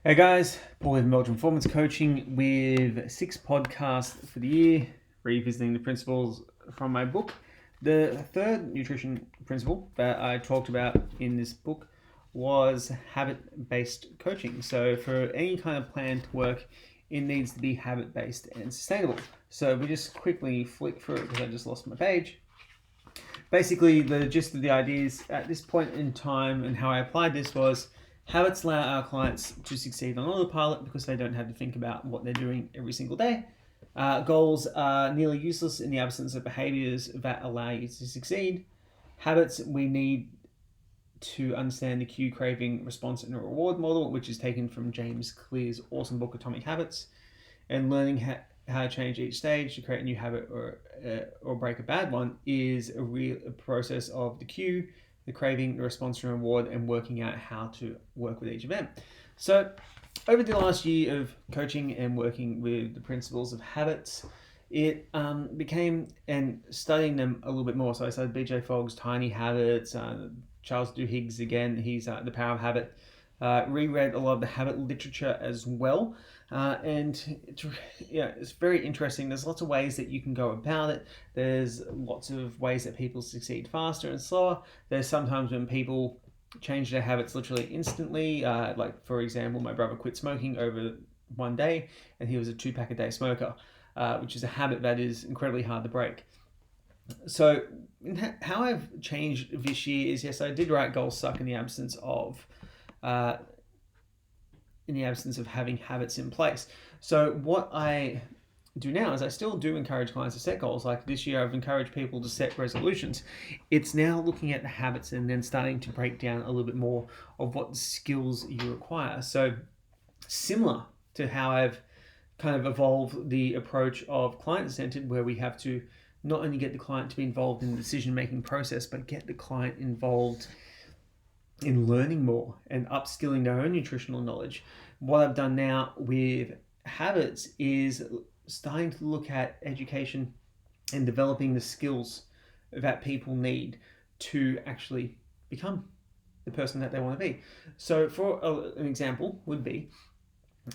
Hey guys, Paul with Meldrum Performance Coaching with 6 podcasts for the year, revisiting the principles from my book. The third nutrition principle that I talked about in this book was habit-based coaching. So for any kind of plan to work, it needs to be habit-based and sustainable. So we just quickly flick through it because I just lost my page. Basically, the gist of the ideas at this point in time and how I applied this was habits allow our clients to succeed on autopilot because they don't have to think about what they're doing every single day. Goals are nearly useless in the absence of behaviors that allow you to succeed. Habits, we need to understand the cue, craving, response, and reward model, which is taken from James Clear's awesome book, Atomic Habits, and learning how to change each stage to create a new habit or break a bad one is a process of the cue, the craving, the response and reward, and working out how to work with each event. So over the last year of coaching and working with the principles of habits, it became, and studying them a little bit more. So I studied BJ Fogg's Tiny Habits, Charles Duhigg's again, he's The Power of Habit. Reread a lot of the habit literature as well. And it's very interesting. There's lots of ways that you can go about it. There's lots of ways that people succeed faster and slower. There's sometimes when people change their habits literally instantly. Like, for example, my brother quit smoking over one day, and he was a 2-pack a day smoker, which is a habit that is incredibly hard to break. So how I've changed this year is, yes, I did write goals suck in the absence of having habits in place. So what I do now is I still do encourage clients to set goals. Like this year, I've encouraged people to set resolutions. It's now looking at the habits and then starting to break down a little bit more of what skills you require. So similar to how I've kind of evolved the approach of client-centered, where we have to not only get the client to be involved in the decision-making process, but get the client involved in learning more and upskilling their own nutritional knowledge. What I've done now with habits is starting to look at education and developing the skills that people need to actually become the person that they want to be. So for an example would be,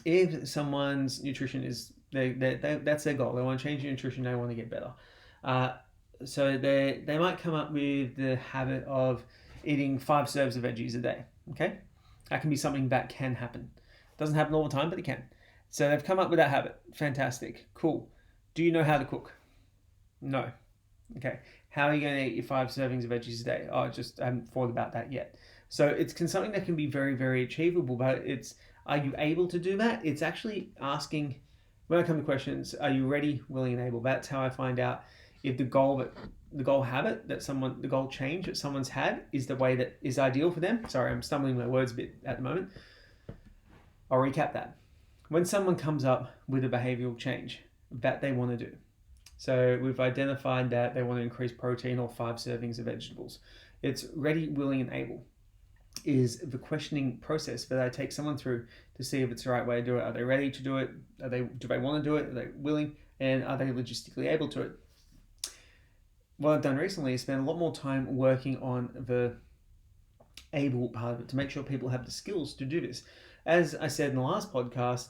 if someone's nutrition is, that's their goal, they want to change their nutrition, they want to get better. So they might come up with the habit of eating 5 serves of veggies a day. Okay, that can be something that can happen. Doesn't happen all the time, but it can. So they've come up with that habit. Fantastic, cool. Do you know how to cook? No. Okay. How are you going to eat your 5 servings of veggies a day? Oh, I haven't thought about that yet. So it's something that can be very, very achievable, but are you able to do that? It's actually asking, when I come to questions, are you ready, willing, and able? That's how I find out if the goal change that someone's had is the way that is ideal for them. Sorry, I'm stumbling my words a bit at the moment. I'll recap that. When someone comes up with a behavioral change that they want to do, so we've identified that they want to increase protein or 5 servings of vegetables. It's ready, willing, and able is the questioning process that I take someone through to see if it's the right way to do it. Are they ready to do it? Do they want to do it? Are they willing? And are they logistically able to it? What I've done recently is spend a lot more time working on the able part of it to make sure people have the skills to do this. As I said in the last podcast,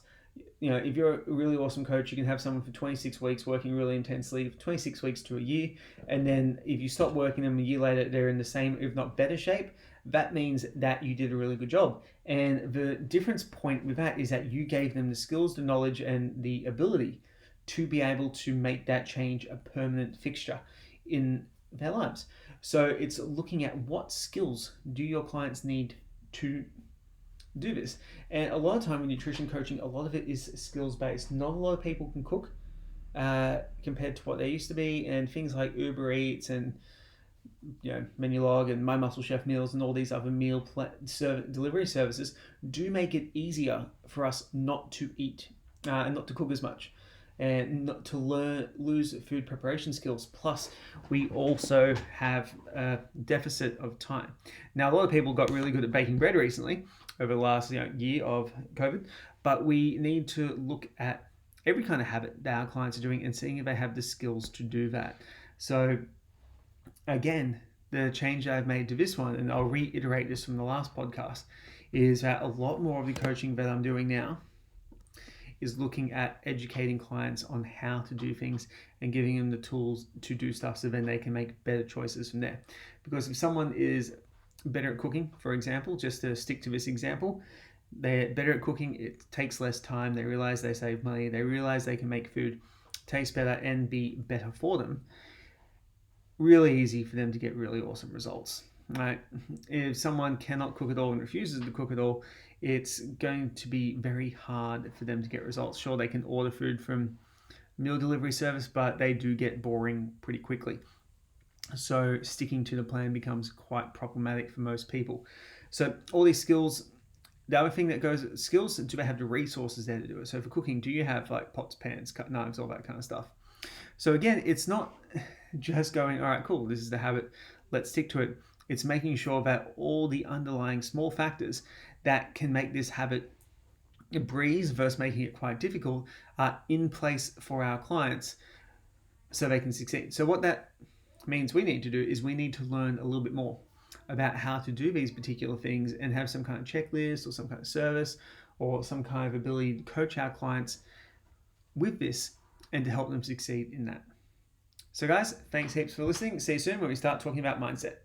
if you're a really awesome coach, you can have someone for 26 weeks working really intensely, 26 weeks to a year, and then if you stop working them a year later, they're in the same, if not better shape. That means that you did a really good job. And the difference point with that is that you gave them the skills, the knowledge, and the ability to be able to make that change a permanent fixture in their lives. So it's looking at what skills do your clients need to do this. And a lot of time in nutrition coaching, a lot of it is skills based. Not a lot of people can cook compared to what they used to be, and things like Uber Eats and Menulog and My Muscle Chef meals and all these other delivery services do make it easier for us not to eat and not to cook as much and not to lose food preparation skills. Plus, we also have a deficit of time. Now, a lot of people got really good at baking bread recently over the last year of COVID, but we need to look at every kind of habit that our clients are doing and seeing if they have the skills to do that. So again, the change I've made to this one, and I'll reiterate this from the last podcast, is that a lot more of the coaching that I'm doing now is looking at educating clients on how to do things and giving them the tools to do stuff so then they can make better choices from there. Because if someone is better at cooking, for example, just to stick to this example, they're better at cooking, it takes less time, they realize they save money, they realize they can make food taste better and be better for them. Really easy for them to get really awesome results. Right? If someone cannot cook at all and refuses to cook at all, it's going to be very hard for them to get results. Sure, they can order food from meal delivery service, but they do get boring pretty quickly. So sticking to the plan becomes quite problematic for most people. So all these skills, the other thing that goes, skills, do they have the resources there to do it? So for cooking, do you have like pots, pans, knives, all that kind of stuff? So again, it's not just going, all right, cool, this is the habit, let's stick to it. It's making sure that all the underlying small factors that can make this habit a breeze versus making it quite difficult are in place for our clients so they can succeed. So what that means we need to do is we need to learn a little bit more about how to do these particular things and have some kind of checklist or some kind of service or some kind of ability to coach our clients with this and to help them succeed in that. So guys, thanks heaps for listening. See you soon when we start talking about mindset.